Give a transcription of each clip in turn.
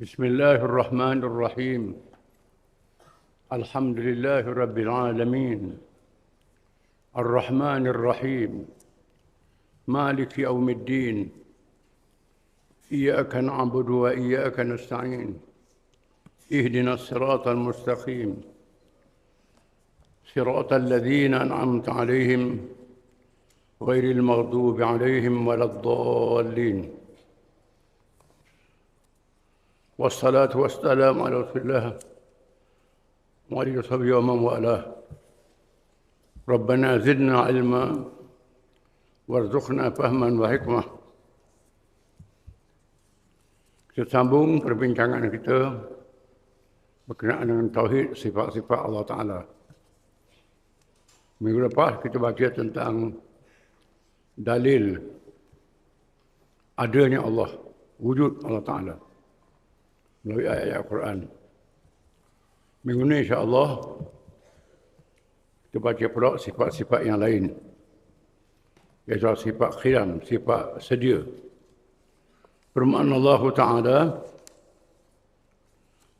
بسم الله الرحمن الرحيم. الحمد لله رب العالمين الرحمن الرحيم مالك يوم الدين إياك نعبد وإياك نستعين اهدنا الصراط المستقيم صراط الذين أنعمت عليهم غير المغضوب عليهم ولا الضالين والصلاة والسلام على رسول الله وعلى وصحبه ومن والاه. ربنا زدنا علما وارزقنا فهما وحكمة. Kita sambung perbincangan kita berkenaan dengan tauhid sifat-sifat Allah Ta'ala. Minggu lepas kita baca tentang dalil adanya Allah, wujud Allah Ta'ala melalui ayat-ayat Al-Quran. Minggu ini insya-Allah kita baca pula sifat-sifat yang lain, iaitu sifat khiyam, sifat sedia. Firman Allah Ta'ala,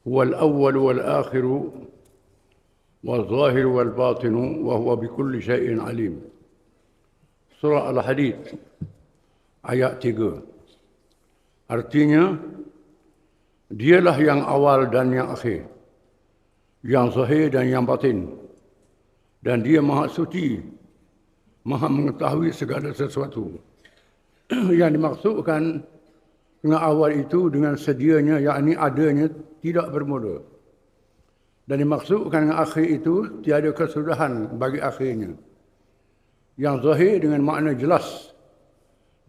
huwal awwal wal akhir wal zahir wal batin wa huwa bikulli syai'in alim. Surah Al-Hadid ayat 3. Artinya, dialah yang awal dan yang akhir, yang zahir dan yang batin, dan dia maha suci, maha mengetahui segala sesuatu. Yang dimaksudkan dengan awal itu dengan sedianya, yakni adanya, tidak bermula. Dan dimaksudkan dengan akhir itu tiada kesudahan bagi akhirnya. Yang zahir dengan makna jelas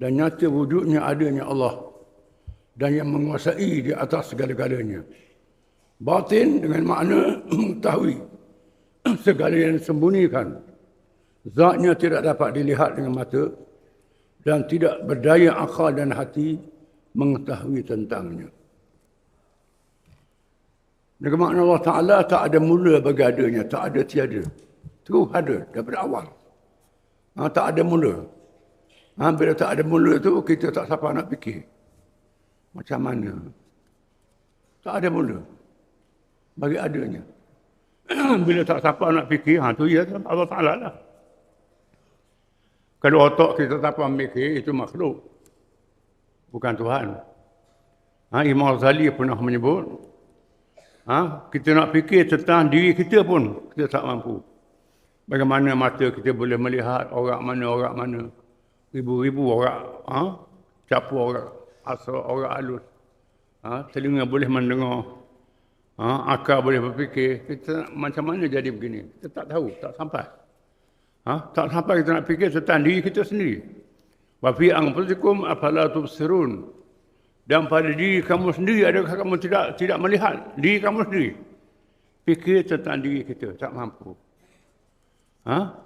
dan nyata wujudnya adanya Allah dan yang menguasai di atas segala-galanya. Batin dengan makna mengetahui segala yang disembunyikan. Zatnya tidak dapat dilihat dengan mata dan tidak berdaya akal dan hati mengetahui tentangnya. Dengan makna Allah Ta'ala tak ada mula bagi adanya, tak ada tiada. Terus ada daripada awal. Tak ada mula. Bila tak ada mula tu kita tak siapa nak fikir. Macam mana? Tak ada mula bagi adanya. Bila tak siapa nak fikir, tu ya Allah Ta'ala lah. Kalau otak kita tak siapa fikir, itu makhluk, bukan Tuhan. Imam Ghazali pernah menyebut, kita nak fikir tentang diri kita pun kita tak mampu. Bagaimana mata kita boleh melihat orang mana, ribu-ribu orang, capu orang asal, orang halus. Telinga boleh mendengar, akal boleh berfikir. Kita macam mana jadi begini? Kita tak tahu, tak sampai. Tak sampai kita nak fikir tentang diri kita sendiri. Wa fi anfusikum afala tubsirun. Dan pada diri kamu sendiri, adakah kamu tidak melihat diri kamu sendiri? Fikir tentang diri kita, tak mampu.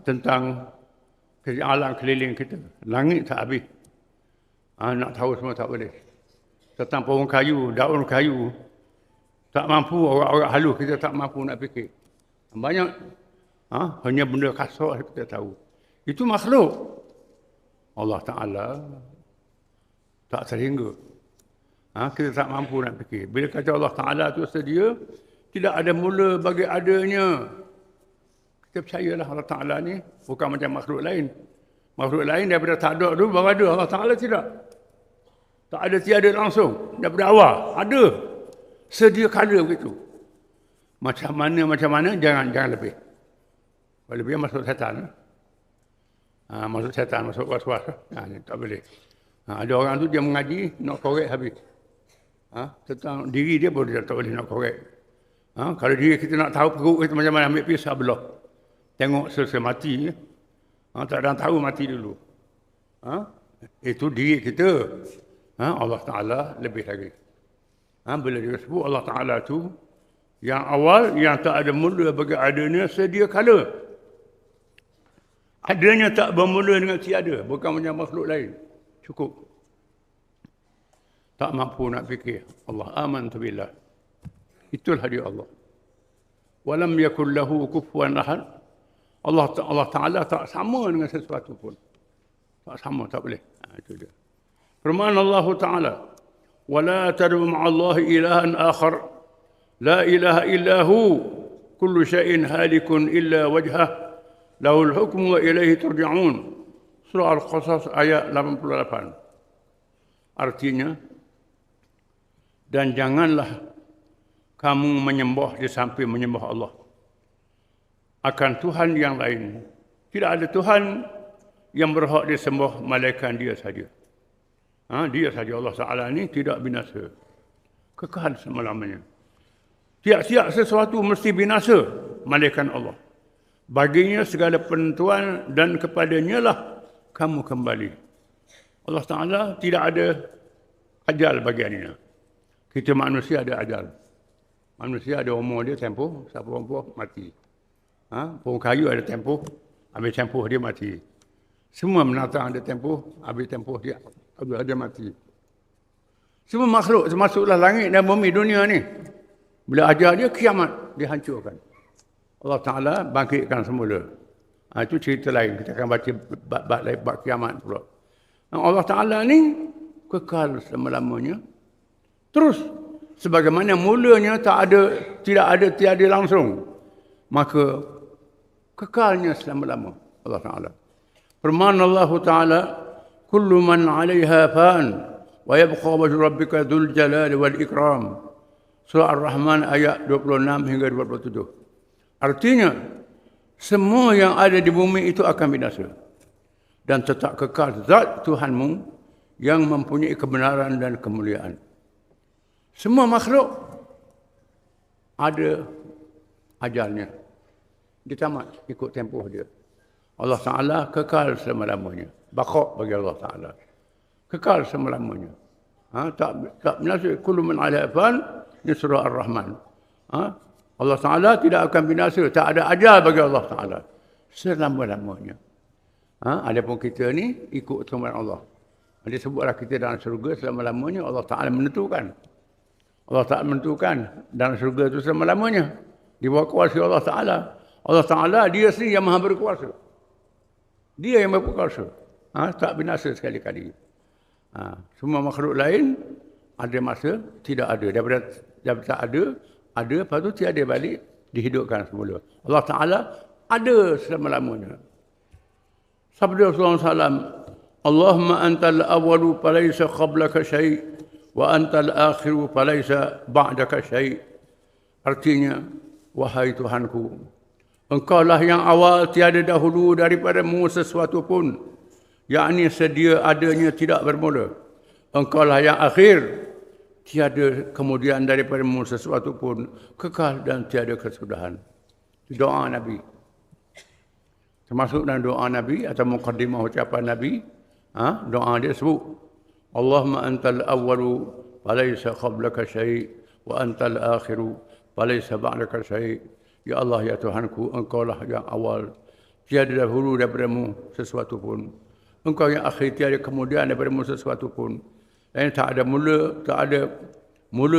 Tentang alam keliling kita, langit tak habis. Nak tahu semua tak boleh. Tentang pohon kayu, daun kayu, tak mampu. Orang-orang halus kita tak mampu nak fikir. Banyak hanya benda kasar kita tahu. Itu makhluk. Allah Ta'ala tak terhingga. Kita tak mampu nak fikir. Bila kata Allah Ta'ala tu sedia, tidak ada mula bagi adanya. Kita percayalah Allah Ta'ala ni bukan macam makhluk lain. Makhluk lain daripada tak ada tu baru ada. Allah Ta'ala tidak. Tak ada tiada langsung. Daripada awal. Ada. Sedia kala begitu. Macam mana, jangan lebih. Kalau lebih masuk syaitan. Masuk syaitan, masuk was-was. Tak boleh. Ada orang tu dia mengaji, nak korek habis. Tentang diri dia pun dia tak boleh nak korek. Kalau diri kita nak tahu perut kita macam mana, ambil pisau belah. Tengok selesai mati. Tak ada yang tahu mati dulu. Itu diri kita. Allah Ta'ala lebih lagi. Bila dia sebut Allah Ta'ala tu, yang awal, yang tak ada mula bagi adanya, sedia kala. Adanya tak bermula dengan tiada. Bukan macam makhluk lain. Cukup. Tak mampu nak fikir. Allah amantu billah. Itulah dia Allah. Walam yakul lahu kufuwan ahad. Allah Ta'ala tak sama dengan sesuatu pun. Tak sama, tak boleh. Itu dia. Firman Allah Ta'ala, ولا تدع مع الله إلها آخر لا إله إلا هو كل شيء هالك إلا وجهه له الحكم وإليه ترجعون. Surah Al-Qasas ayat 88. Artinya, dan janganlah kamu menyembah di samping menyembah Allah akan Tuhan yang lain. Tidak ada Tuhan yang berhak disembah melainkan Dia saja. Dia saja. Allah Ta'ala ini tidak binasa, kekal selama-lamanya. Tiap-tiap sesuatu mesti binasa melainkan Allah. Baginya segala penentuan dan kepadanya lah kamu kembali. Allah Ta'ala tidak ada ajal bagiannya. Kita manusia ada ajal. Manusia ada umur dia, tempoh, siapa umur mati. Pohon kayu ada tempoh, habis tempoh dia mati. Semua binatang ada tempoh, habis tempoh dia mati. Semua makhluk, termasuklah langit dan bumi dunia ni. Bila ajal dia, kiamat, dihancurkan. Allah Ta'ala bangkitkan semula. Itu cerita lain. Kita akan baca bab kiamat pula. Allah Ta'ala ni kekal selama-lamanya. Terus, sebagaimana mulanya tiada langsung. Maka, kekalnya selama-lama. Allah Ta'ala. Firman Allah Ta'ala, Kullu man 'alaiha fan, wa yabqa wajhu rabbika dzul jalali wal ikram. Surah Ar-Rahman ayat 26 hingga 27. Artinya, semua yang ada di bumi itu akan binasa. Dan tetap kekal zat Tuhanmu yang mempunyai kebenaran dan kemuliaan. Semua makhluk ada ajalnya. Dia tamat ikut tempoh dia. Allah Ta'ala kekal selama-lamanya. Baqa' bagi Allah Ta'ala. Kekal selama-lamanya. Tak binasa. Kullu man 'alaiha fan. Ini surah Ar-Rahman. Allah Ta'ala tidak akan binasa. Tak ada ajal bagi Allah Ta'ala. Selama-lamanya. Adapun kita ni ikut firman Allah. Dia sebutlah kita dalam syurga selama-lamanya. Allah Ta'ala menentukan. Allah Ta'ala menentukan dalam syurga itu selama-lamanya. Di bawah kuasa Allah Ta'ala. Allah Ta'ala dia sendiri yang maha berkuasa. Dia yang berkuasa. Tak binasa sekali-kali. Semua makhluk lain ada masa tidak ada. Daripada tak ada, lepas tu tiada balik, dihidupkan semula. Allah Ta'ala ada selama-lamanya. Sabda Rasulullah SAW, Allahumma antal awalu falaysa qablaka syai' wa antal akhiru falaysa ba'daka syai'. Artinya, wahai Tuhanku, Engkaulah yang awal, tiada dahulu daripadamu sesuatu pun, yakni sedia adanya tidak bermula. Engkaulah yang akhir, tiada kemudian daripadamu sesuatu pun, kekal dan tiada kesudahan. Doa Nabi. Termasuk dalam doa Nabi atau muqaddimah ucapan Nabi, doa dia sebut, Allahumma antal awwalu falaysa qablaka syai' wa antal akhiru falaysa ba'daka syai'. Ya Allah, ya Tuhanku, Engkaulah yang awal, tiada dahulu daripadamu sesuatu pun. Engkau yang akhir, tiada kemudian daripadamu sesuatu pun. Dan tak ada mula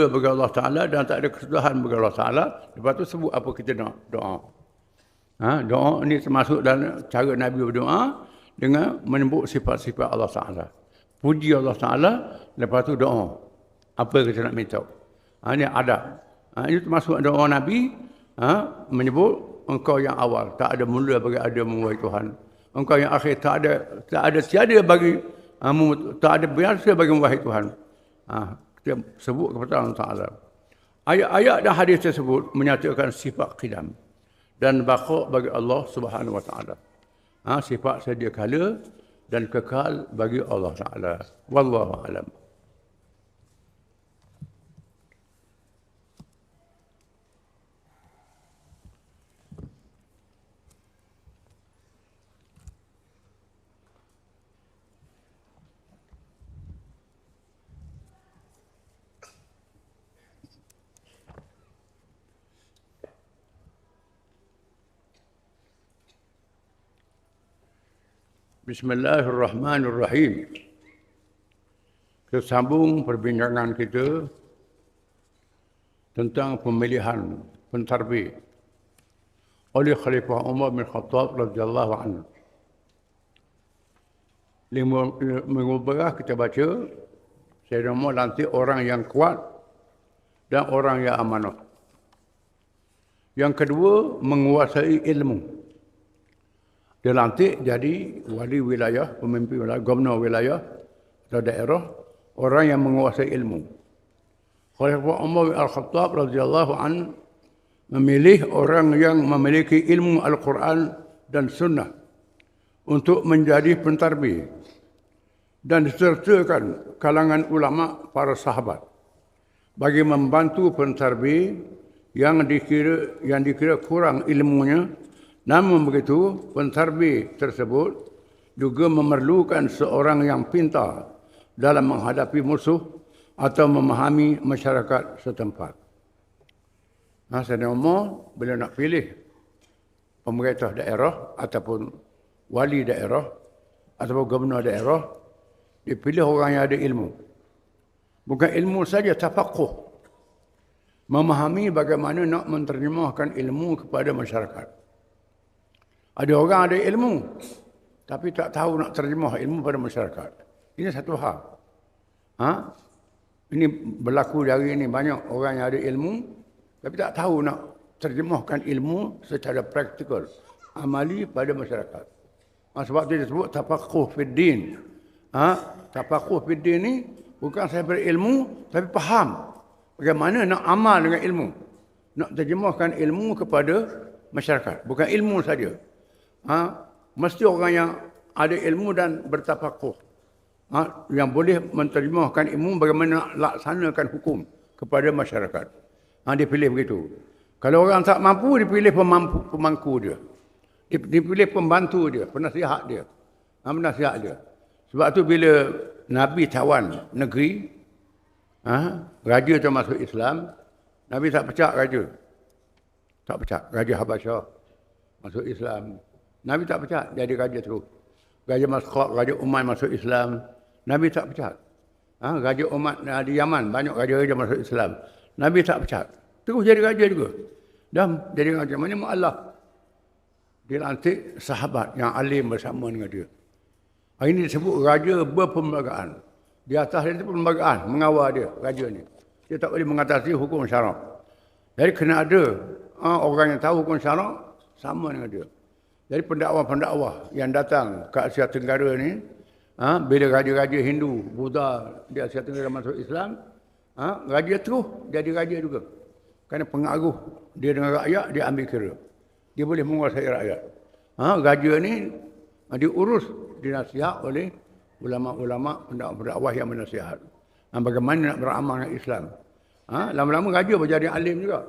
bagi Allah Ta'ala dan tak ada kesudahan bagi Allah Ta'ala. Lepas tu sebut apa kita nak doa. Doa ini termasuk dalam cara Nabi berdoa dengan menyebut sifat-sifat Allah Ta'ala. Puji Allah Ta'ala, lepas tu doa. Apa kita nak minta. Ini adab. Ini termasuk doa Nabi, menyebut Engkau yang awal, tak ada mula bagi adamu, wahai Tuhan. Engkau yang akhir, tak ada tiada bagi tak ada biasa bagi wahai Tuhan. Kita sebut kepada Allah Ta'ala. Ayat-ayat dan hadis tersebut menyatakan sifat qidam dan baqa' bagi Allah Subhanahu Wa Ta'ala. Sifat sedia kala dan kekal bagi Allah Ta'ala. Wallahu a'lam. Bismillahirrahmanirrahim. Kita sambung perbincangan kita tentang pemilihan pentadbir oleh Khalifah Umar bin Khattab radhiyallahu anhu. Minggu lepas kita baca Sayyidina Umar lantik orang yang kuat dan orang yang amanah. Yang kedua, menguasai ilmu. Dia lantik jadi wali wilayah, pemimpin wilayah, gubernur wilayah atau daerah, orang yang menguasai ilmu. Khalifah Umar bin Al-Khattab radhiyallahu an memilih orang yang memiliki ilmu Al-Quran dan Sunnah untuk menjadi pentadbir dan disertakan kalangan ulama para sahabat bagi membantu pentadbir yang dikira kurang ilmunya. Namun begitu, pentadbir tersebut juga memerlukan seorang yang pintar dalam menghadapi musuh atau memahami masyarakat setempat. Sayyidina Umar bila nak pilih pemerintah daerah ataupun wali daerah ataupun gubernur daerah, dia pilih orang yang ada ilmu. Bukan ilmu saja, tafaqquh. Memahami bagaimana nak menterjemahkan ilmu kepada masyarakat. Ada orang ada ilmu, tapi tak tahu nak terjemah ilmu pada masyarakat. Ini satu hal. Ini berlaku dari ini, banyak orang yang ada ilmu, tapi tak tahu nak terjemahkan ilmu secara praktikal, amali pada masyarakat. Sebab itu disebut tafaqquh fid din. Tafaqquh fid din ni bukan saya berilmu, tapi faham bagaimana nak amal dengan ilmu. Nak terjemahkan ilmu kepada masyarakat. Bukan ilmu saja. Mesti orang yang ada ilmu dan bertafaqquh. Yang boleh menterjemahkan ilmu bagaimana nak laksanakan hukum kepada masyarakat. Dia pilih begitu. Kalau orang tak mampu, dia pilih pemangku dia. Dia pilih pembantu dia, penasihat dia. Penasihat dia. Sebab tu bila Nabi tawan negeri, raja tu masuk Islam, Nabi tak pecat raja. Tak pecat. Raja Habasyah masuk Islam. Nabi tak pecat, jadi raja terus. Raja Masqat, Raja Umayyah masuk Islam. Nabi tak pecat. Raja Umayyah di Yaman, banyak raja-raja masuk Islam. Nabi tak pecat. Terus jadi raja juga. Dan jadi raja. Mana mu'allaf. Dia lantik sahabat yang alim bersama dengan dia. Ini disebut raja berperlembagaan. Di atas dia itu perlembagaan, mengawal dia, raja ni. Dia tak boleh mengatasi hukum syarak. Jadi kena ada orang yang tahu hukum syarak sama dengan dia. Jadi pendakwah-pendakwah yang datang ke Asia Tenggara ni, bila raja-raja Hindu, Buddha di Asia Tenggara masuk Islam, raja terus jadi raja juga. Kerana pengaruh dia dengan rakyat, dia ambil kira. Dia boleh menguasai rakyat. Raja ni diurus, dinasihat oleh ulama-ulama, pendakwah yang menasihat. Bagaimana nak beramal dengan Islam. Lama-lama raja berjadi alim juga.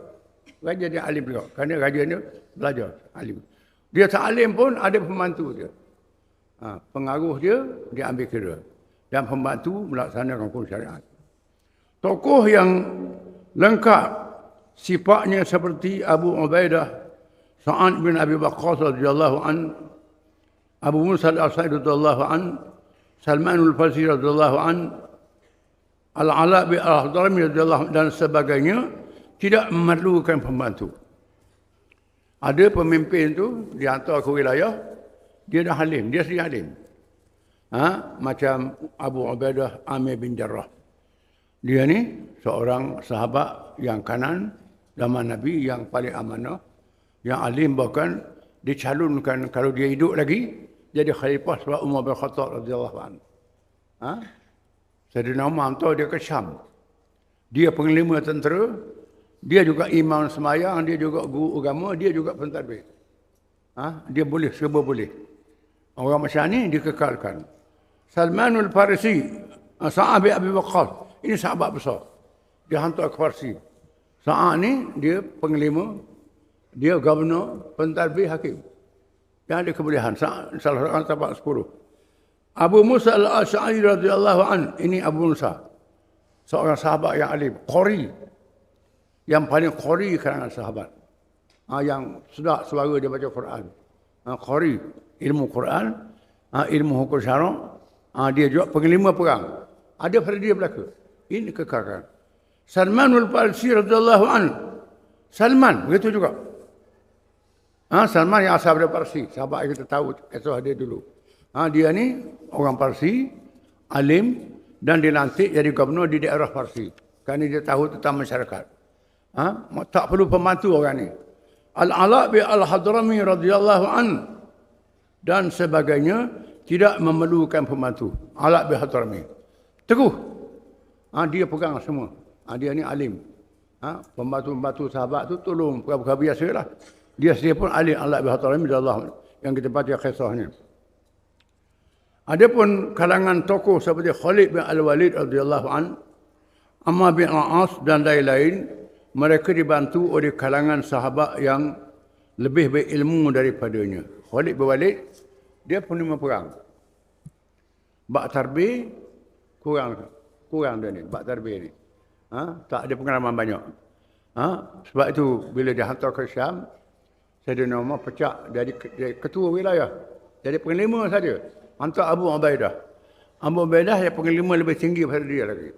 Raja jadi alim juga. Kerana raja ni belajar alim. Dia tak alim pun ada pembantu dia. Pengaruh dia ambil kira. Dan pembantu melaksanakan hukum syariat. Tokoh yang lengkap sifatnya seperti Abu Ubaidah, Sa'ad bin Abi Waqqas radhiyallahu an, Abu Musa al-Asy'ari radhiyallahu an, Salman al-Farsi radhiyallahu an, Al-Ala bin Al-Hadrami radhiyallahu an, dan sebagainya, tidak memerlukan pembantu. Ada pemimpin tu dihantar ke wilayah, dia dah alim, dia sendiri alim. Macam Abu Ubaidah Amir bin Jarrah. Dia ni seorang sahabat yang kanan zaman Nabi, yang paling amanah, yang alim, bahkan dicalonkan kalau dia hidup lagi jadi khalifah sebab Umar bin Khattab radhiyallahu anhu. Sayyidina Umar hantar dia ke Syam. Dia panglima tentera, dia juga imam semayang, dia juga guru agama, dia juga pentadbir. Dia boleh, serba boleh. Orang macam ni dikekalkan. Salmanul Farisi, Sa'ad bin Abi Waqqas, ini sahabat besar. Dia hantar ke Farsi. Sa'ad ni dia panglima, dia gubernur, pentadbir, hakim. Yang ada kebolehan. Salah seorang sahabat 10. Abu Musa al-Asy'ari radhiyallahu an, ini Abu Musa, seorang sahabat yang alim, qari, yang paling qari kalangan sahabat. Yang sedap suara dia baca Quran. Qari, ilmu Quran, ilmu hukum syarak, dia juga panglima perang. Ada pada dia belaka. Ini kekalkan. Salmanul Farsi radhiyallahu an. Salman begitu juga. Salman yang asal dari Parsi, sahabat yang kita tahu kisah dia dulu. Dia ni orang Parsi, alim, dan dilantik jadi gubernur di daerah Parsi. Kerana dia tahu tentang masyarakat. Tak perlu pembantu orang ni. Al-Ala' bin Al-Hadrami radhiyallahu an dan sebagainya tidak memerlukan pembantu. Ala' bin Hadrami. Teguh. Dia pegang semua. Dia ni alim. Pembantu-pembantu sahabat tu tolong perkara biasa lah. Dia sendiri pun alim. Ala' bin Hadrami radhiyallahu an yang kita baca kisahnya. Adapun kalangan tokoh seperti Khalid bin Al-Walid radhiyallahu an, Ammar bin Al-As dan lain-lain, mereka dibantu oleh kalangan sahabat yang lebih berilmu daripadanya. Khalid bin Walid, dia penerima perang. Bak tarbih, kurang dia ni, bak tarbih ni. Tak ada pengalaman banyak. Sebab itu, bila dia hantar ke Syam, Sayyidina Umar pecah dari ketua wilayah. Jadi penglima saja. Hantar Abu Ubaidah. Abu Ubaidah yang penglima lebih tinggi daripada dia lagi.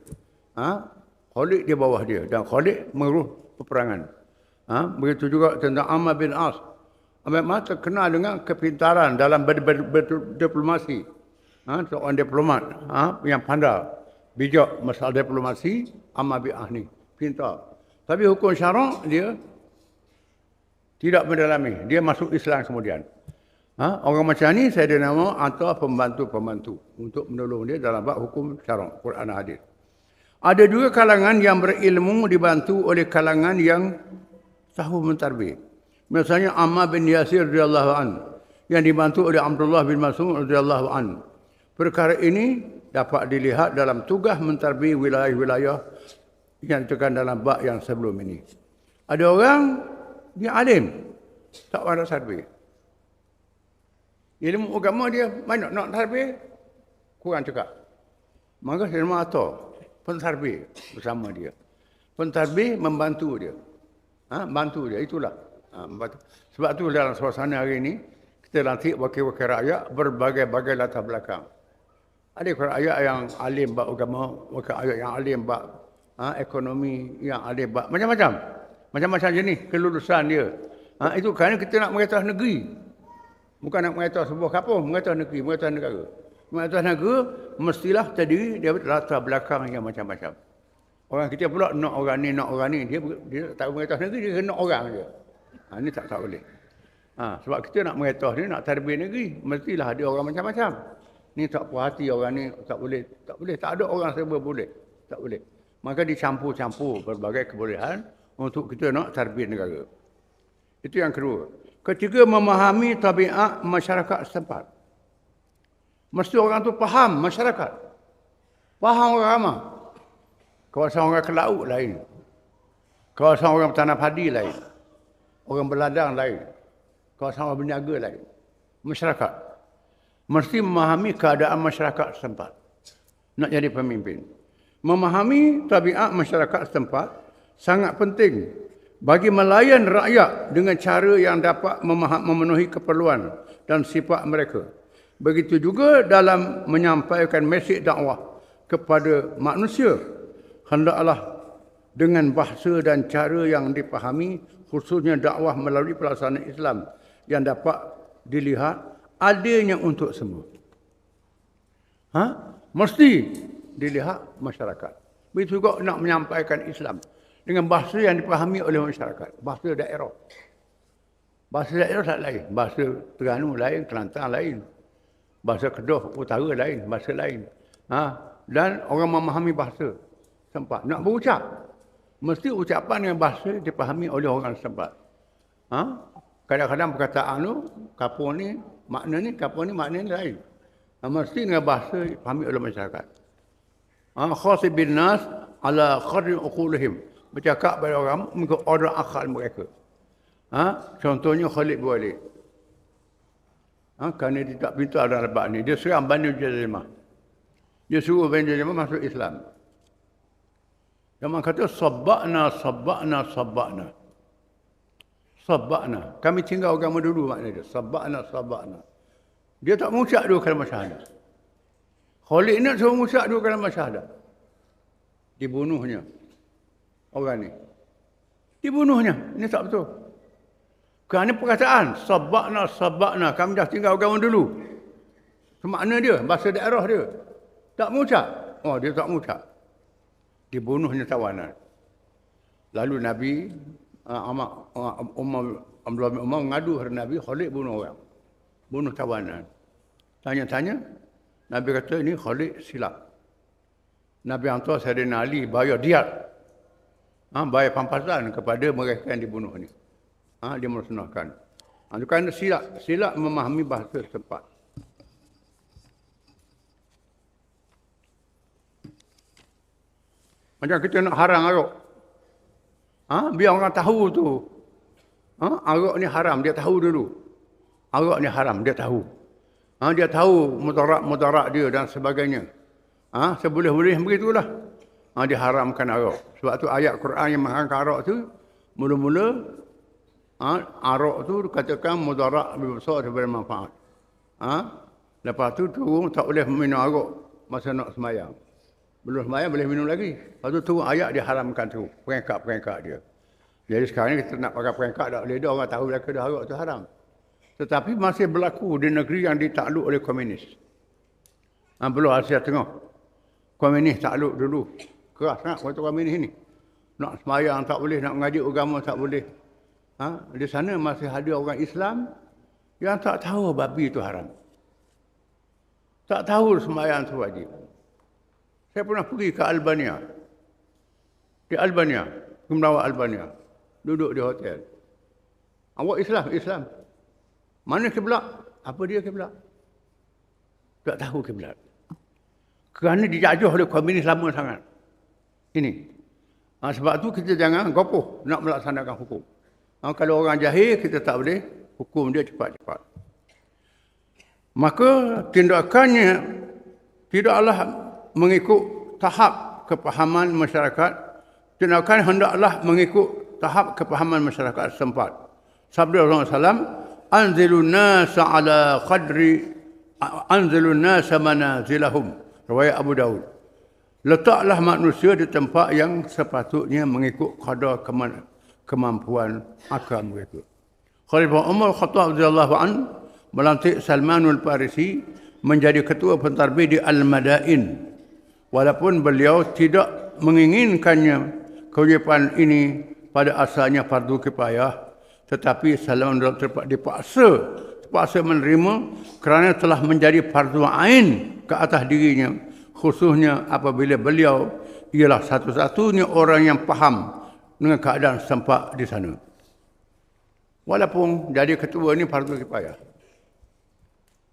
Khalid di bawah dia. Dan Khalid mengurus peperangan. Begitu juga tentang Ammar bin As. Ammar bin As terkenal dengan kepintaran dalam berdiplomasi. Seorang diplomat yang pandai. Bijak masalah diplomasi, Ammar bin As ni. Pintar. Tapi hukum syarak dia tidak mendalami. Dia masuk Islam kemudian. Orang macam ni saya ada nama atau pembantu-pembantu untuk menolong dia dalam bab hukum syarak, Quran dan hadis. Ada juga kalangan yang berilmu dibantu oleh kalangan yang tahu mentarbih. Misalnya Ammar bin Yasir radhiyallahu an yang dibantu oleh Abdullah bin Mas'ud radhiyallahu an. Perkara ini dapat dilihat dalam tugas mentarbih wilayah-wilayah yang ditekan dalam bab yang sebelum ini. Ada orang dia alim, tak ada tarbih. Ilmu agama dia banyak nak tarbih, kurang cakap. Maka saya atau pentarbih bersama dia. Pentarbih membantu dia. Bantu dia, itulah. Membantu. Sebab tu dalam suasana hari ini, kita lantik wakil-wakil rakyat berbagai-bagai latar belakang. Ada rakyat yang alim bab agama, wakil rakyat yang alim bab ekonomi, yang alim bab macam-macam. Macam-macam jenis kelulusan dia. Itu kerana kita nak mengatas negeri. Bukan nak mengatas sebuah kampung, mengatas negeri, mengatas negara. Mengatas negara mestilah terdiri daripada latar belakang yang macam-macam. Orang kita pula nak orang ni, nak orang ni. Dia tak mengatas negeri, dia nak orang je. Ini tak boleh. Sebab kita nak mengatas ni, nak tarbih negeri, mestilah ada orang macam-macam. Ni tak puas hati orang ni, tak boleh. Tak ada orang serba boleh. Tak boleh. Maka dicampur-campur berbagai kebolehan untuk kita nak tarbih negara. Itu yang kedua. Ketiga, memahami tabiat masyarakat setempat. Mesti orang tu faham masyarakat. Faham orang ramah. Kawasan orang ke laut lain. Kawasan orang bertanam padi lain. Orang berladang lain. Kawasan orang berniaga lain. Masyarakat. Mesti memahami keadaan masyarakat setempat. Nak jadi pemimpin. Memahami tabiat masyarakat setempat sangat penting bagi melayan rakyat dengan cara yang dapat memenuhi keperluan dan sifat mereka. Begitu juga dalam menyampaikan mesej dakwah kepada manusia. Hendaklah dengan bahasa dan cara yang dipahami, khususnya dakwah melalui pelaksanaan Islam yang dapat dilihat adilnya untuk semua. Mesti dilihat masyarakat. Begitu juga nak menyampaikan Islam dengan bahasa yang dipahami oleh masyarakat. Bahasa daerah. Bahasa daerah tak lain. Bahasa Terengganu lain, Kelantan lain. Bahasa Kedah Utara lain, bahasa lain. Dan orang memahami bahasa setempat. Nak berucap, mesti ucapan dengan bahasa dipahami oleh orang setempat. Kadang-kadang perkataan tu, kapur ni, kapur ni, makna ni lain. Mesti dengan bahasa dipahami oleh masyarakat. Khasib bin nas ala khadri uqulihim. Bercakap pada orang mengikut order akal mereka. Contohnya Khalid bin Walid. Kerana dia tak pintar dalam bab ni. Dia serang Bani Jazimah. Dia suruh Bani Jazimah masuk Islam. Dia kata, Sabba'na. Kami tinggal agama dulu maknanya dia. Sabba'na. Dia tak mengucap dua kalimah syahadah. Khalid nak suruh mengucap dua kalimah syahadah. Dibunuhnya. Orang ni. Dibunuhnya. Ini tak betul. Kerana perkataan, Sabba'na. Kami dah tinggal agama dulu. Makna dia, bahasa daerah dia. Tak mengucap. Oh, dia tak murtad. Dibunuhnya tawanan. Lalu Nabi Abdullah bin Umar mengadu kepada Nabi, Khalid bunuh orang. Bunuh tawanan. Tanya-tanya, Nabi kata ini Khalid silap. Nabi hantar Sayyidina Ali bayar diat. Bayar pampasan kepada mereka yang dibunuh ni. Dia memusnahkan. Itu kerana silap memahami bahasa setempat. Macam kita nak haram arak. Biar orang tahu tu. Arak ni haram, dia tahu dulu. Arak ni haram, dia tahu. Dia tahu mudarat dia dan sebagainya. Seboleh-boleh begitulah. Diharamkan arak. Sebab tu ayat Quran yang mengharamkan arak tu, mula-mula arak tu dikatakan mudarat lebih besar daripada manfaat. Lepas tu turun tak boleh minum arak masa nak semayang. Belum semayang boleh minum lagi. Lepas tu turun ayat diharamkan tu. Perangkat-perangkat dia. Jadi sekarang ni kita nak pakai perangkat tak boleh dah. Orang tahu belaka dah arak tu haram. Tetapi masih berlaku di negeri yang ditakluk oleh komunis. Belum Asia Tengah. Komunis takluk dulu. Keras sangat waktu komunis ni. Nak semayang tak boleh, nak mengaji agama tak boleh. Di sana masih ada orang Islam yang tak tahu babi itu haram. Tak tahu semayang itu wajib. Saya pernah pergi ke Albania. Di Albania, Kemlawa Albania. Duduk di hotel. Awak Islam. Mana kiblat? Apa dia kiblat? Tak tahu kiblat. Kerana dijajah oleh komunis lama sangat. Ini. Sebab tu kita jangan gopoh nak melaksanakan hukum. Kalau orang jahil, kita tak boleh hukum dia cepat-cepat. Maka tindakannya tidaklah mengikut tahap kepahaman masyarakat. Tindakan hendaklah mengikut tahap kepahaman masyarakat setempat. Sabda Rasulullah SAW, Anzilun nasa ala qadri, anzilun nasa manazilahum. Riwayat Abu Daud. Letaklah manusia di tempat yang sepatutnya mengikut kadar kemampuan akal mereka. Khalifah Umar Khattab radhiyallahu anhu melantik Salmanul Farisi menjadi ketua pentadbir di Al-Madain. Walaupun beliau tidak menginginkannya kewajipan ini pada asalnya fardu kifayah, tetapi Salman terpaksa menerima kerana telah menjadi fardu ain ke atas dirinya, khususnya apabila beliau ialah satu-satunya orang yang faham dengan keadaan setempat di sana. Walaupun jadi ketua ni fardu kifayah.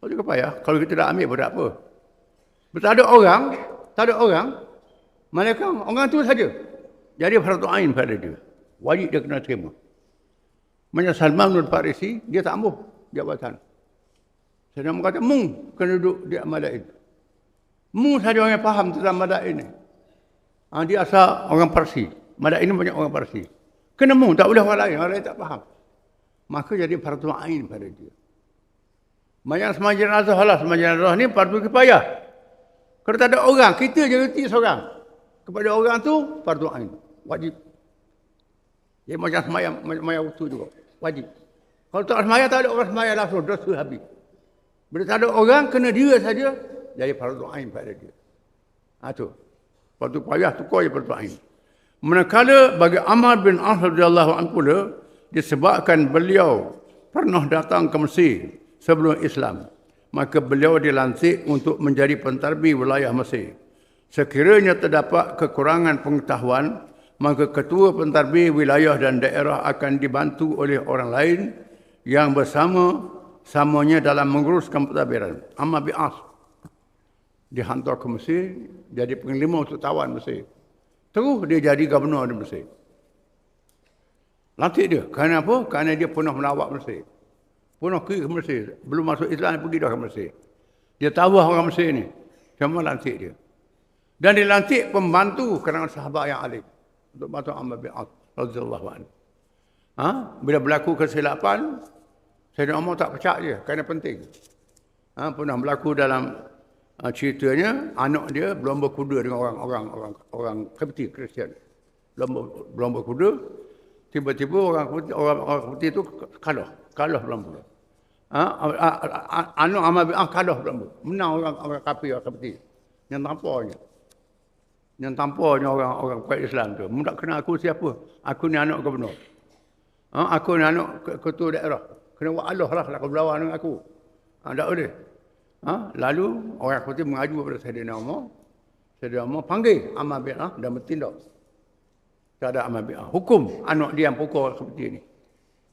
Fardu kifayah, kalau kita dah ambil pada apa? Tak ada orang, malaikat orang tu saja. Jadi fardu ain pada dia. Wajib dia kena terima. Macam Salman al-Farisi, dia tak ambuh jabatan. Saya nak kata, kena duduk di Madain. Saja orang yang faham tentang Madain ni. Dia asal orang Parsi. Madain ni banyak orang Parsi. Kena tak boleh orang lain tak faham. Maka jadi fardu ain pada dia. Banyak semua jenazah ni fardu kifayah. Kalau tak ada orang, kita je reti seorang. Kepada orang tu, fardu ain. Wajib. Dia macam semayang waktu juga. Wajib. Kalau tak semayang, tak ada orang semayang langsung. Dosa habis. Bila tak ada orang, kena dia saja. Jadi fardu ain pada dia. Tu. Fardu kifayah tu kau je fardu ain. Manakala bagi Amr bin As radhiyallahu anhu pula, disebabkan beliau pernah datang ke Mesir sebelum Islam, maka beliau dilantik untuk menjadi pentadbir wilayah Mesir. Sekiranya terdapat kekurangan pengetahuan, maka ketua pentadbir wilayah dan daerah akan dibantu oleh orang lain yang bersama-samanya dalam menguruskan pentadbiran. Amr bin As dihantar ke Mesir, jadi penglima untuk tawan Mesir. Terus dia jadi gubernur di Mesir. Lantik dia. Kerana apa? Kerana dia pernah melawat Mesir. Pernah pergi ke Mesir. Belum masuk Islam, pergi dah ke Mesir. Dia tahu orang Mesir ni. Cuma lantik dia. Dan dilantik pembantu kalangan sahabat yang alim. Untuk bantu Amr bin As radhiyallahu anhu. Bila berlaku kesilapan, Sayyidina Umar tak pecah dia. Kerana penting. Pernah berlaku dalam ceritanya, anak dia berlomba kuda dengan orang Kristian. Berlomba kuda. Tiba-tiba orang putih itu kalah berlomba. Anak Amr bin As kalah berlomba. Menang orang kafir, orang putih. Yang tampaknya. Yang tampaknya orang kuat Islam tu. Mu tak kenal aku siapa? Aku ni anak gubernur. Aku ni anak ketua daerah. Kena buat Allah lah kalau berlawan dengan aku. Tak boleh. Lalu orang putih mengaju kepada Saidina Umar. Saidina Umar panggil amal bi'ah dan bertindak. Tak ada amal bi'ah. Hukum anak dia yang pukul seperti ini.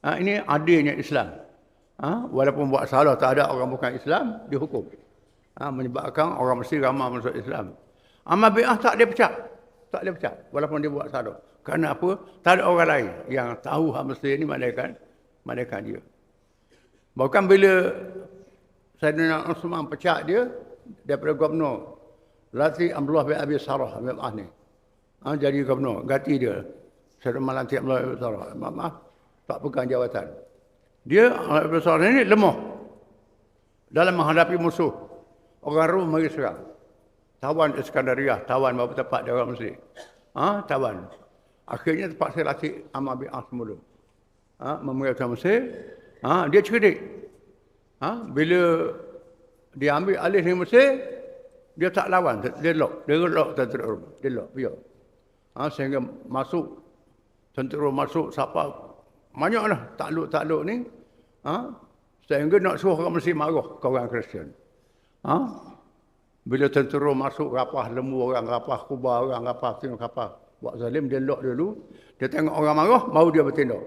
Ini adilnya Islam. Walaupun buat salah tak ada orang bukan Islam, dihukum. Menyebabkan orang mesti ramai masuk Islam. Amal bi'ah tak dia pecat. Tak dia pecat. Walaupun dia buat salah. Kerana apa? Tak ada orang lain yang tahu hak mesti ini malaikat dia. Bahkan bila Saidina Uthman pecat dia daripada gubernur Latih Abdullah bin Abi Sarah ni. Jadi gubernur, ganti dia. Saidina Latih Abdullah bin Abi Sarah. Maaf, tak pegang jawatan. Dia Abi Sarah ini lemah dalam menghadapi musuh. Orang Rom mari serang. Tawan Iskandariah, tawan beberapa tempat dia orang Mesir. Tawan. Akhirnya terpaksa latih amal bi'ah semula. Memerintah Mesir. Dia cerdik. Bila dia ambil alih dari Mesir, dia tak lawan. Dia lock tentera Rom. Dia lock, biar. Sehingga masuk, tentera masuk, siapa. Banyaklah takluk ni. Sehingga nak suruh orang Mesir marah ke orang Kristian. Bila tentera masuk, rapah lembu orang, rapah kubah orang, rapah tengok rapah. Buat zalim, dia lock dulu. Dia tengok orang marah, baru dia bertindak.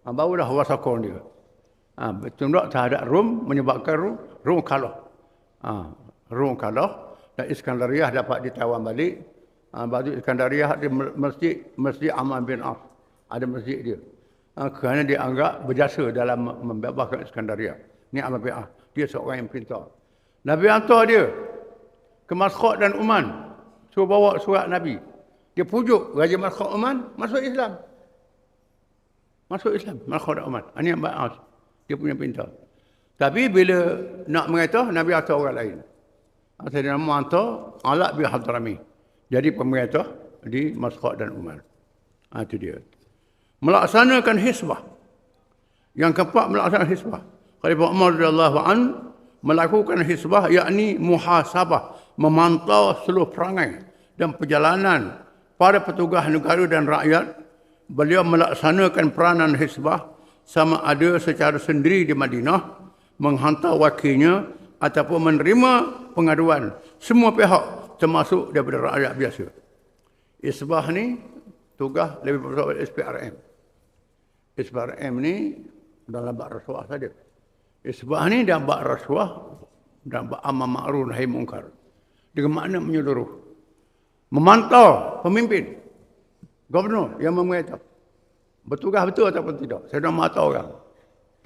Barulah wasakon dia. Bertindak terhadap Rom, menyebabkan Rom kalah. Rom kalah. Dan Iskandariah dapat ditawan balik. Bagi Iskandariah ada masjid Amr bin Auf. Ada masjid dia. Kerana dia anggap berjasa dalam membebaskan Iskandariah. Ini Amr bin Auf. Dia seorang yang pintar. Nabi hantar dia ke Maskhad dan Uman. Suruh bawa surat Nabi. Dia pujuk Raja Maskhad Uman masuk Islam. Masuk Islam. Maskhad dan Uman. Ini yang baik. Dia punya pintar. Tapi bila nak mengaitah, Nabi hantar orang lain. Sayyidina Umar hantar Alak bin Hadrami. Jadi pemerintah di Maskhad dan Uman. Itu dia. Melaksanakan hisbah. Yang keempat, melaksanakan hisbah. Khalifah Umar radhiyallahu anhu melakukan hisbah, yakni muhasabah, memantau seluruh perangai dan perjalanan para petugas negara dan rakyat. Beliau melaksanakan peranan hisbah sama ada secara sendiri di Madinah, menghantar wakilnya ataupun menerima pengaduan semua pihak termasuk daripada rakyat biasa. Hisbah ni tugas lebih besar daripada SPRM. SPRM ni dalam bab rasuah saja. Hisbah ni dan bab rasuah dan bab amar ma'ruf nahi munkar. Dengan makna menyeluruh. Memantau pemimpin, gubernur yang memerintah. Bertugas betul ataupun tidak. Saya dah mantau orang.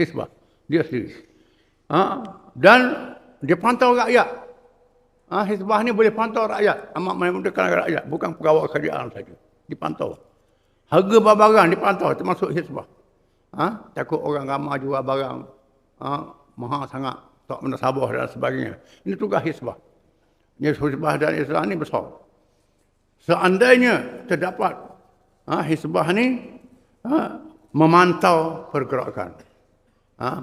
Hisbah. Dia sendiri. Dan dia pantau rakyat. Hisbah ni boleh pantau rakyat. Amat memudahkan rakyat. Bukan pegawai kerajaan saja. Dipantau. Harga barang dipantau. Termasuk hisbah. Takut orang ramai jual barang. Mahal sangat. Tak menasabah dan sebagainya. Ini tugas hisbah. Hisbah dan Islam ni besar. Seandainya terdapat hisbah ni memantau pergerakan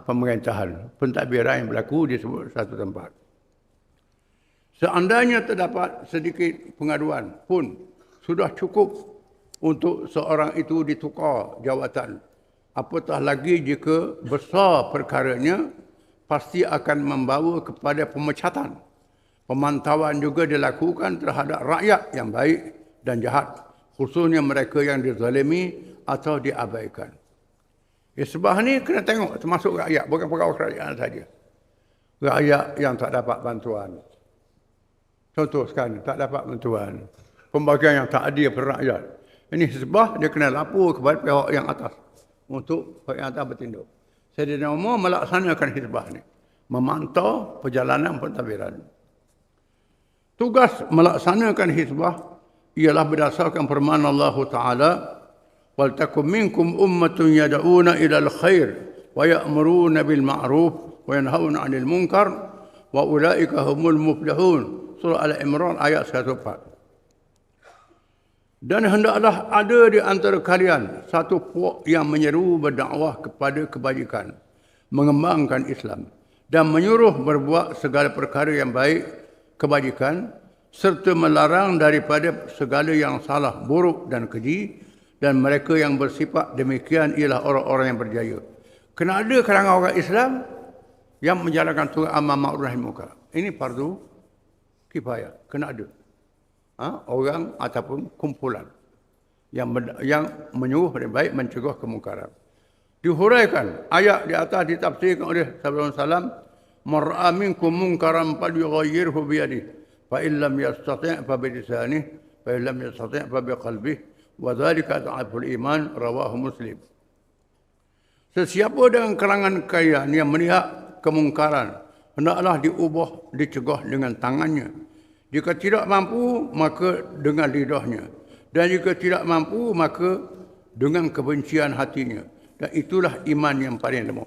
pemerintahan, pentadbiran yang berlaku di satu tempat. Seandainya terdapat sedikit pengaduan pun sudah cukup untuk seorang itu ditukar jawatan. Apatah lagi jika besar perkaranya, pasti akan membawa kepada pemecatan. Pemantauan juga dilakukan terhadap rakyat yang baik dan jahat, khususnya mereka yang dizalimi atau diabaikan. Hisbah ni kena tengok termasuk rakyat, bukan pegawai kerajaan saja. Rakyat yang tak dapat bantuan. Contoh sekarang, tak dapat bantuan. Pembagian yang tak adil kepada rakyat. Ini hisbah, dia kena lapor kepada pihak yang atas. Untuk pihak yang atas bertindak. Sayyidina Umar melaksanakan hisbah ni. Memantau perjalanan pentadbiran. Tugas melaksanakan hisbah ialah berdasarkan firman Allah Ta'ala, وَلْتَكُمْ مِنْكُمْ أُمَّةٌ يَدْعُونَ إِلَى الْخَيْرِ وَيَأْمُرُونَ بِالْمَعْرُوفِ وَيَنْهَوْنَ عَنِ الْمُنْكَرِ وَأُولَٰئِكَ هُمُ الْمُفْلِحُونَ. Surah Al-Imran ayat 104. Dan hendaklah ada di antara kalian satu puak yang menyeru berdakwah kepada kebajikan, mengembangkan Islam dan menyuruh berbuat segala perkara yang baik, kebajikan, serta melarang daripada segala yang salah, buruk dan keji, dan mereka yang bersifat demikian ialah orang-orang yang berjaya. Kena ada kalangan orang Islam yang menjalankan tugas amar ma'ruf nahi munkar. Ini fardu kifayah, kena ada. Orang ataupun kumpulan yang menyuruh lebih baik, mencegah kemungkaran. Dihuraikan ayat di atas ditafsirkan oleh Sallallahu Alaihi Wasallam, "Man ra'a minkum munkaran falyughayyirhu bi yadihi, fa in lam yastati' fa bi lisanihi, fa in lam yastati' fa bi qalbihi, wa dzalika adhaful iman." Rawahu Muslim. Sesiapa dengan kalangan kalian yang melihat kemungkaran, hendaklah diubah, dicegah dengan tangannya. Jika tidak mampu, maka dengan lidahnya. Dan jika tidak mampu, maka dengan kebencian hatinya. Dan itulah iman yang paling lemah.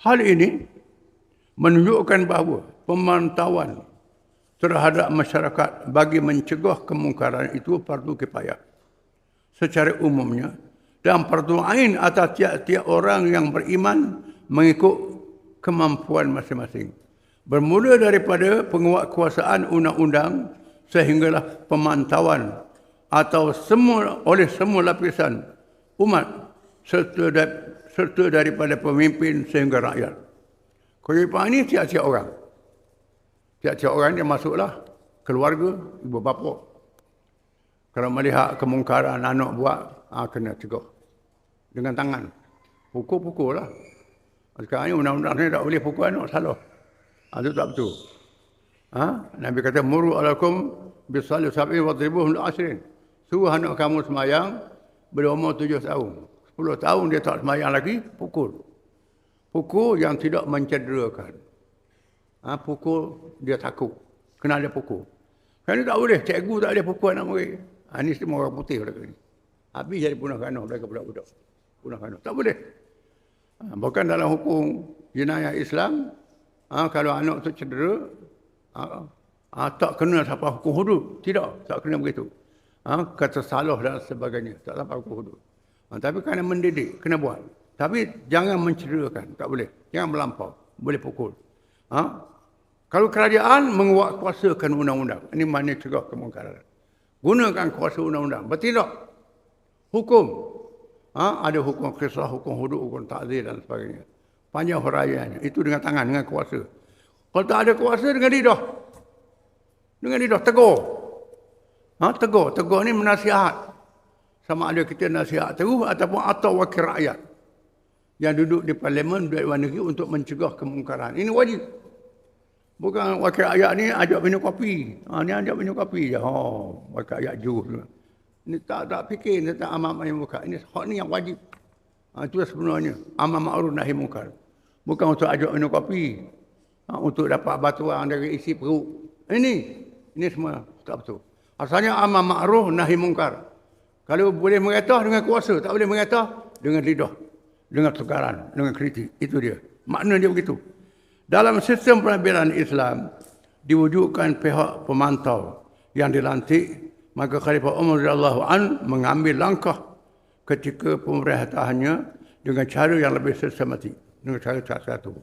Hal ini menunjukkan bahawa pemantauan terhadap masyarakat bagi mencegah kemungkaran itu fardu kifayah secara umumnya, dan fardu ain atas tiap-tiap orang yang beriman mengikut kemampuan masing-masing. Bermula daripada penguatkuasaan undang-undang sehinggalah pemantauan atau oleh semua lapisan umat serta daripada pemimpin sehingga rakyat. Kehidupan ini tiap-tiap orang. Tiap-tiap orang dia masuklah keluarga, ibu bapa. Kalau melihat kemungkaran anak buat, kena cegah dengan tangan. Pukul-pukul lah. Sekarang ni undang-undang ni tak boleh pukul anak, salah. Itu tak betul. Nabi kata, "Muru alaikum bisalli sab'in wadribuhum li'ashrin." Suruh anak kamu semayang bila umur 7 tahun. 10 tahun dia tak semayang lagi, pukul. Pukul yang tidak mencederakan. Pukul dia takut. Kena ada pukul. Kerana tak boleh, cikgu tak boleh pukul anak murid. Ini semua orang putih mereka ni. Habis jadi punah khanah mereka budak-budak. Punah khanah. Tak boleh. Bahkan dalam hukum jenayah Islam, kalau anak tu cedera, tak kena sampai hukum hudud. Tidak, tak kena begitu. Kata salah dan sebagainya, tak sampai hukum hudud. Tapi kerana mendidik, kena buat. Tapi jangan mencederakan, tak boleh. Jangan melampau, boleh pukul. Kalau kerajaan menguatkuasakan undang-undang, ini maknanya cegah kemungkaran. Gunakan kuasa undang-undang, bertindak. Hukum. Ada hukum kisah, hukum hudud, hukum ta'zir dan sebagainya. Panjang huraiannya. Itu dengan tangan, dengan kuasa. Kalau tak ada kuasa, dengan lidah. Dengan lidah, tegur. Tegur. Tegur ni menasihat. Sama ada kita nasihat terus ataupun atau wakil rakyat yang duduk di parlimen, di luar negeri untuk mencegah kemungkaran. Ini wajib. Bukan wakil rakyat ni ajak minum kopi. Ni ajak minum kopi je. Wakil rakyat jus. Ini tak fikir tentang amar nahi munkar. Ini hak ni yang wajib. Itu sebenarnya amar ma'ruf nahi munkar. Bukan untuk ajak minum kopi. Untuk dapat batuan dari isi perut. Ini semua tak betul. Asalnya amar ma'ruf nahi munkar. Kalau boleh mengatah dengan kuasa, tak boleh mengatah dengan lidah, dengan tegaran, dengan kritik. Itu dia. Makna dia begitu. Dalam sistem peradilan Islam, diwujudkan pihak pemantau yang dilantik, maka Khalifah Umar radhiyallahu anhu mengambil langkah ketika pemerintahannya dengan cara yang lebih sistematik, dengan cara satu.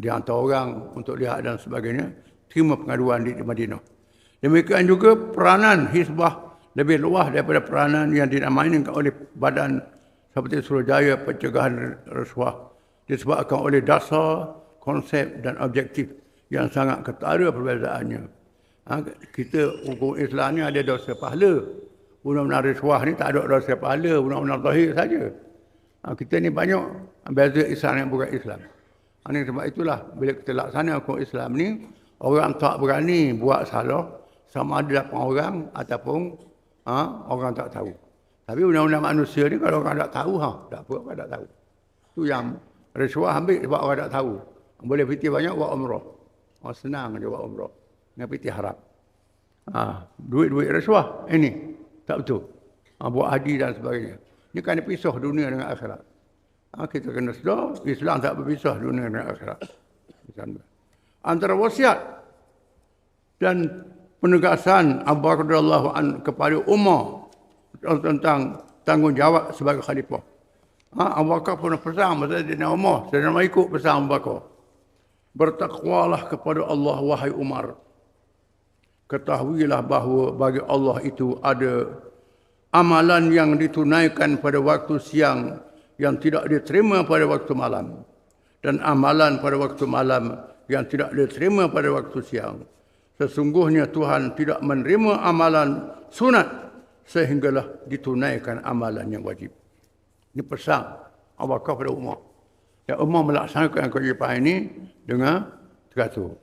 Dia hantar orang untuk lihat dan sebagainya, terima pengaduan di Madinah. Demikian juga peranan Hizbah lebih luas daripada peranan yang dinamakan oleh badan seperti Suruhanjaya Pencegahan Rasuah, disebabkan oleh dasar, konsep dan objektif yang sangat ketara perbezaannya. Kita hukum Islam ni ada dosa pahala. Undang-undang rasuah ni tak ada dosa pahala, undang-undang zahir saja. Kita ni banyak beza Islam yang bukan Islam. Ini sebab itulah bila kita laksana hukum Islam ni, orang tak berani buat salah sama ada 8 orang ataupun orang tak tahu. Tapi undang-undang manusia ni kalau orang tak tahu, tak apa orang tak tahu. Itu yang rasuah ambil sebab orang tak tahu. Boleh piti banyak buat umrah. Senang dia buat umrah. Dengan piti harap. Duit-duit rasuah. Ini tak betul. Buat haji dan sebagainya. Ini kan pisah dunia dengan akhirat. Kita kena sedar, Islam tak berpisah dunia dengan akhirat. Antara wasiat dan penegasan Abu Bakar radhiyallahu anhu kepada Umar tentang tanggungjawab sebagai khalifah. Abu Bakar pun pesan pasal Sayyidina Umar. Sayyidina Umar ikut pesan Abu Bakar. Bertakwalah kepada Allah, wahai Umar. Ketahuilah bahawa bagi Allah itu ada amalan yang ditunaikan pada waktu siang yang tidak diterima pada waktu malam. Dan amalan pada waktu malam yang tidak diterima pada waktu siang. Sesungguhnya Tuhan tidak menerima amalan sunat sehinggalah ditunaikan amalan yang wajib. Ini pesan Abu Bakar pada Umar. Dan Umar melaksanakan kewajipan ini dengan teratur.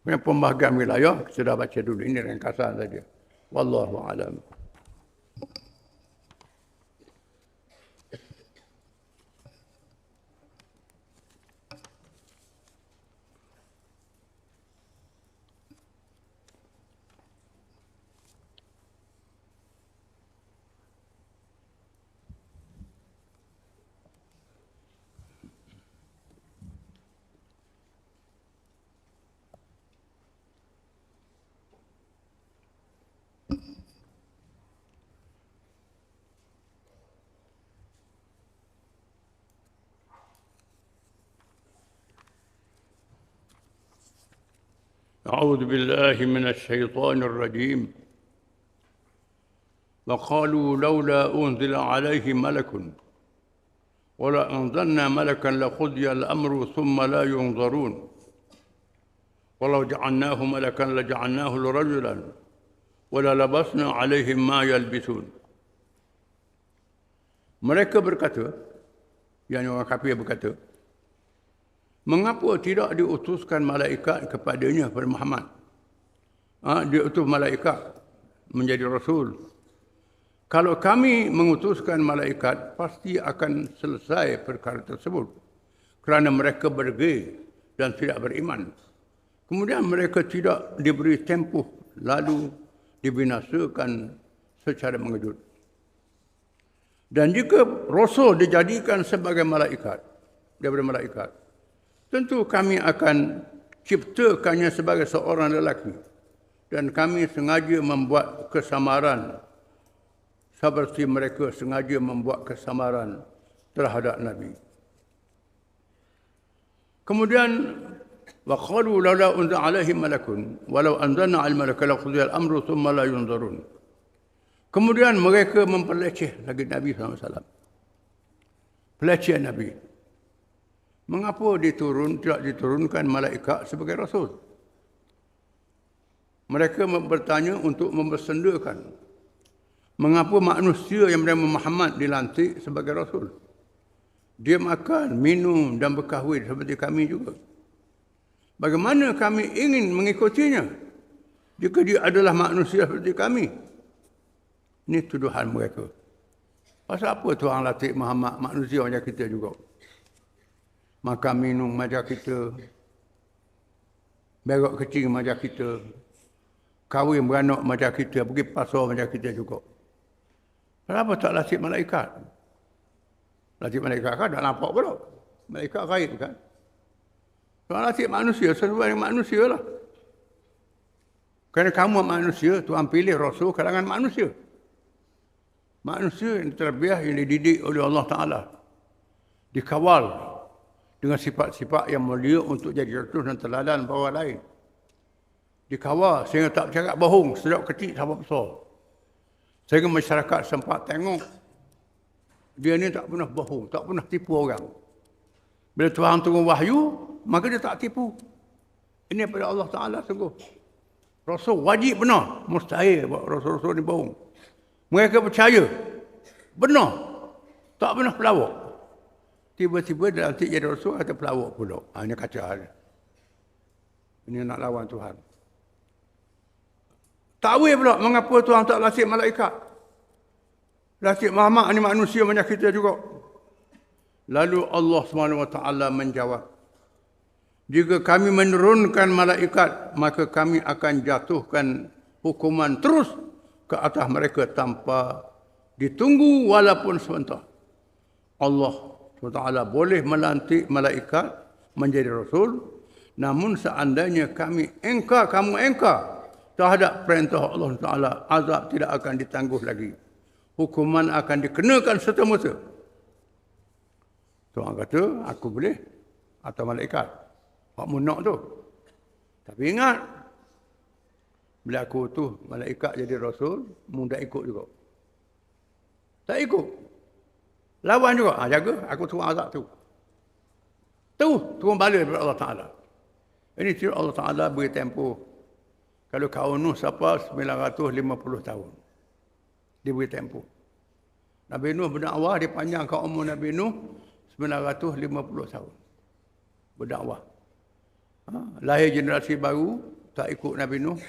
Kemudian pembahagian wilayah, kita dah baca dulu. Ini ringkasan saja. Wallahu a'lam. أعوذ بالله من الشيطان الرجيم وقالوا لولا أنزل عليه ملك ولا أنزلنا ملكا لقضي الأمر ثم لا ينظرون ولو جعلناه ملكا لجعلناه رجلا وللبسنا عليهم ما يلبسون. Mereka berkata, yang orang kafir berkata, mengapa tidak diutuskan malaikat kepadanya, kepada Muhammad? Dia utus malaikat menjadi Rasul. Kalau kami mengutuskan malaikat, pasti akan selesai perkara tersebut. Kerana mereka berdegil dan tidak beriman. Kemudian mereka tidak diberi tempoh, lalu dibinasakan secara mengejut. Dan jika Rasul dijadikan sebagai malaikat, daripada malaikat, tentu kami akan ciptakannya sebagai seorang lelaki. Dan kami sengaja membuat kesamaran seperti mereka sengaja membuat kesamaran terhadap Nabi. Kemudian, وَقَالُوا لَوْلَا أُنزِلَ عَلَيْهِ مَلَكٌ وَلَوْ أَنزَلْنَا عَلَى الْمَلَكِ لَقُضِيَ الْأَمْرُ ثُمَّ لَا يُنظَرُونَ. Kemudian mereka memperleceh lagi Nabi SAW. Pelecehan Nabi. Mengapa tidak diturunkan malaikat sebagai Rasul? Mereka bertanya untuk mempersendakan. Mengapa manusia yang bernama Muhammad dilantik sebagai Rasul? Dia makan, minum dan berkahwin seperti kami juga. Bagaimana kami ingin mengikutinya jika dia adalah manusia seperti kami? Ini tuduhan mereka. Pasal apa Tuhan latih Muhammad manusia macam kita juga? Makan minum macam kita, berok kecil macam kita, kahwin beranak macam kita, pergi pasar macam kita juga. Kenapa tak latih malaikat? Latih malaikat kan tak nampak pula. Malaikat gaib kan? Tuhan latih manusia, sesuai dengan manusia lah. Kerana kamu manusia, Tuhan pilih Rasul kalangan manusia. Manusia yang terbiah, yang dididik oleh Allah Ta'ala. Dikawal dengan sifat-sifat yang mulia untuk jadi rasul dan teladan bawah lain. Dikawal sehingga tak bercakap bohong, sejak kecil sampai besar. Sehingga masyarakat sempat tengok, dia ni tak pernah bohong, tak pernah tipu orang. Bila Tuhan turun wahyu, maka dia tak tipu. Ini daripada Allah Ta'ala sungguh. Rasul wajib benar, mustahil Rasul-Rasul ni bohong. Mereka percaya, benar, tak pernah pelawak. Tiba-tiba dia nanti jadi Rasul atau pelawak pula. Ini kacau. Ini nak lawan Tuhan. Takwil pula mengapa Tuhan tak latih malaikat. Latih Muhammad ni manusia macam kita juga. Lalu Allah SWT menjawab, jika kami menurunkan malaikat, maka kami akan jatuhkan hukuman terus ke atas mereka tanpa ditunggu walaupun sebentar. Allah SWT boleh melantik malaikat menjadi Rasul, namun seandainya kamu engkar terhadap perintah Allah SWT, azab tidak akan ditangguh lagi. Hukuman akan dikenakan serta-merta Tuhan kata, aku boleh atau malaikat. Hak munak tu. Tapi ingat, bila aku tu malaikat jadi rasul, mu tak ikut juga. Tak ikut. Lawan juga. Jaga, aku turun azab tu. Tu, turun bala daripada Allah Ta'ala. Ini cerita Allah Ta'ala beri tempoh. Kalau kaum Nuh sampai 950 tahun. Dia beri tempoh. Nabi Nuh berdakwah, dia panjangkan umur Nabi Nuh 950 tahun. Berdakwah. Lahir generasi baru, tak ikut Nabi Nuh.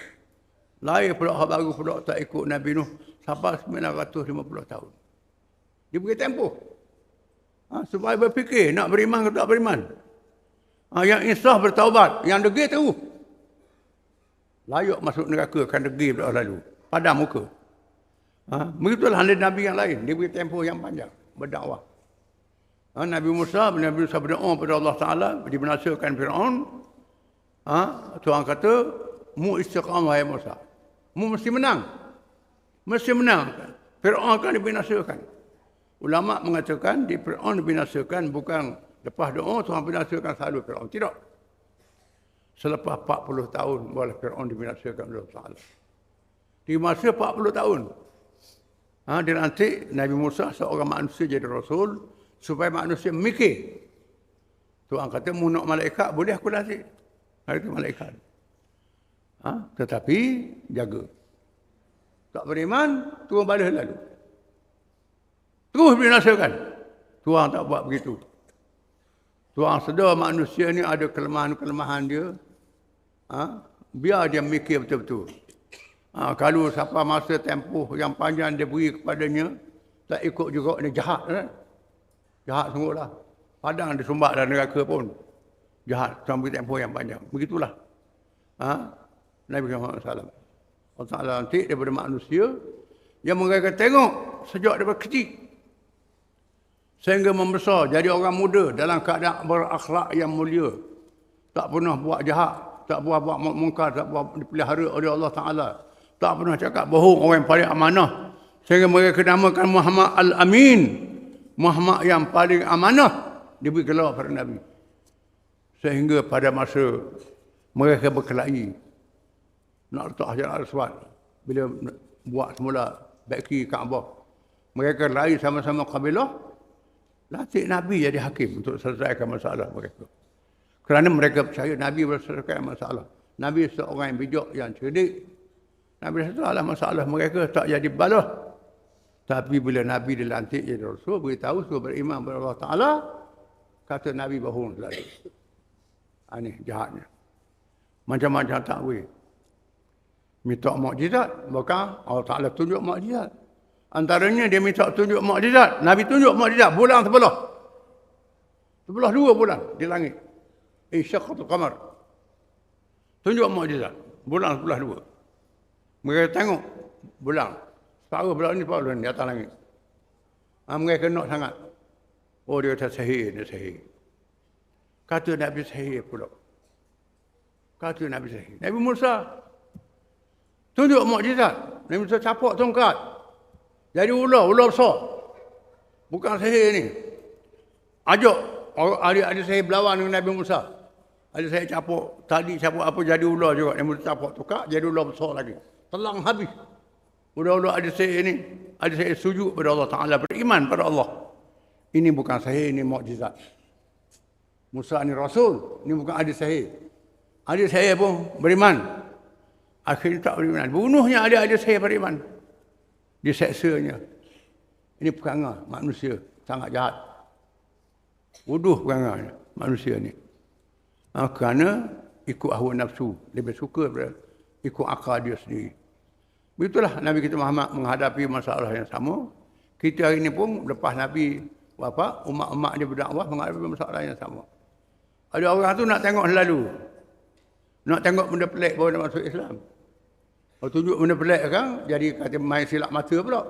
Lahir pula hak baru pula tak ikut Nabi Nuh. Sampai 950 tahun. Dia beri tempoh. Supaya berfikir, nak beriman ke tak beriman. Yang insaf bertaubat, yang degil tahu. Layak masuk neraka akan degil lalu. Padam muka. Begitulah Nabi yang lain. Dia beri tempoh yang panjang. Berdakwah. Nabi Musa berdoa kepada Allah Ta'ala. Dibinasakan Fir'aun. Tuhan kata, mu istiqamah ya Musa. Mu mesti menang. Mesti menang. Fir'aun akan dibinasakan. Ulama mengatakan di Fir'aun dibinasakan bukan lepas doa Tuhan binasakan selalu Fir'aun. Tidak. Selepas 40 tahun barulah Fir'aun dibinasakan oleh Allah Ta'ala. Di masa 40 tahun. Dia nanti Nabi Musa seorang manusia jadi rasul supaya manusia mikir. Tuhan kata mu nak malaikat boleh aku latih. Hari itu malaikat. Tetapi jaga. Tak beriman, turun bala lalu. Terus binasakan. Tuhan tak buat begitu. Tuhan sedar manusia ni ada kelemahan-kelemahan dia. Biar dia mikir betul-betul. Kalau sampai masa tempoh yang panjang dia beri kepadanya, tak ikut juga, dia jahat. Jahat sungguhlah. Padang dia sumbat dalam neraka pun. Jahat sampai tempoh yang panjang. Begitulah. Nabi Muhammad SAW. Allah Ta'ala nanti daripada manusia yang mereka tengok sejak daripada kecil. Sehingga membesar, jadi orang muda dalam keadaan berakhlak yang mulia. Tak pernah buat jahat, tak pernah buat mungkar, tak pernah dipelihara oleh Allah Ta'ala. Tak pernah cakap bohong, orang yang paling amanah. Sehingga mereka namakan Muhammad Al-Amin. Muhammad yang paling amanah. Diberi gelar pada Nabi. Sehingga pada masa mereka berkelahi. Nak letak Hajar Al-Aswad. Bila buat semula baiki Kaabah. Mereka lari sama-sama kabilah. Latih Nabi jadi hakim untuk selesaikan masalah mereka. Kerana mereka percaya Nabi boleh selesaikan masalah. Nabi seorang yang bijak, yang cerdik. Nabi selesaikan masalah mereka tak jadi balah. Tapi bila Nabi dilantik jadi Rasul, beritahu suruh beriman kepada Allah Ta'ala, kata Nabi bohong selalu. Ini jahatnya. Macam-macam takwil. Minta mukjizat, bahkan Allah Ta'ala tunjuk mukjizat. Antaranya dia minta tunjuk mukjizat. Nabi tunjuk mukjizat, bulan sebelah. Sebelah 2 bulan di langit. Insyaqqatul qamar. Tunjuk mukjizat, bulan sebelah 2. Mereka tengok bulan. Separuh bulan ni, separuh bulan di atas langit. Mereka nak sangat. Oh, dia kata sahih, dia sahih. Kata Nabi sahih pula. Kata Nabi sahih. Nabi Musa tunjuk mukjizat. Nabi Musa capuk tongkat. Jadi ular besar. Bukan sahih ni. Ajak adik-adik saya berlawan dengan Nabi Musa. Adik saya capuk, tadi capuk apa jadi ular juga. Nabi Musa capuk tongkat, jadi ular besar lagi. Telang habis. Ular-ular adik saya ni, adik saya sujud pada Allah Ta'ala, beriman pada Allah. Ini bukan sahih, ini mukjizat. Musa ni Rasul, ini bukan adik saya. Adik saya pun beriman. Akhirnya tak beriman. Bunuhnya adik-adik saya beriman. Diseksanya. Ini perangai manusia. Sangat jahat. Bodoh perangai manusia ni. Kerana ikut hawa nafsu. Lebih suka daripada ikut akal dia sendiri. Begitulah Nabi kita Muhammad menghadapi masalah yang sama. Kita hari ini pun lepas Nabi wafat, umat-umat dia berdakwah menghadapi masalah yang sama. Ada orang tu nak tengok selalu. Nak tengok benda pelik baru nak masuk Islam. Kalau tunjuk benda pelik kan, jadi kata main silap mata pula.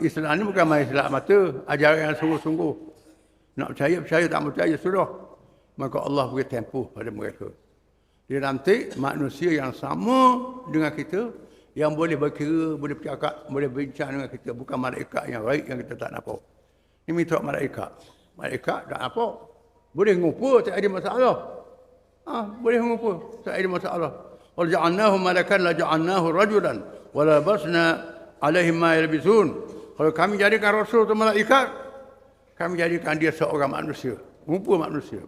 Islam ni bukan main silap mata, ajaran yang sungguh-sungguh. Nak percaya, tak percaya, sudah. Maka Allah beri tempoh pada mereka. Dia nanti manusia yang sama dengan kita, yang boleh berkira, boleh bercakap, boleh bincang dengan kita. Bukan malaikat yang baik yang kita tak nampak. Ini minta malaikat. Malaikat tak apa. Boleh ngumpul, tak ada masalah. Boleh ngumpul, tak ada masalah. Wal ja'alnahu malakan la ja'alnahu rajulan wa labasna alaihim ma yalbisun. Kalau kami jadikan rasul atau malaikat, kami jadikan dia seorang manusia, rupa manusia.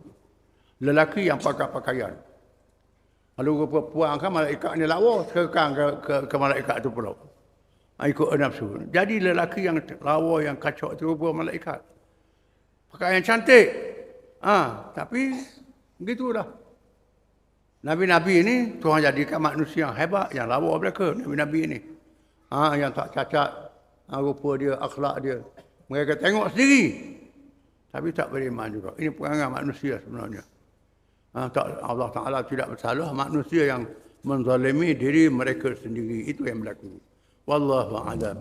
Lelaki yang pakai pakaian. Kalau perempuan kan malaikat ni lawa, sekekang ke malaikat tu pula. Ikut nafsu. Jadi lelaki yang lawa, yang kacau tu rupa malaikat. Pakaian cantik. Tapi begitulah. Nabi-nabi ini Tuhan jadikan manusia yang hebat, yang lawa mereka, nabi-nabi ini. Yang tak cacat, rupa dia, akhlak dia. Mereka tengok sendiri. Tapi tak beriman juga. Ini perangai manusia sebenarnya. Allah Ta'ala tidak bersalah, manusia yang menzalimi diri mereka sendiri. Itu yang berlaku. Wallahu a'lam.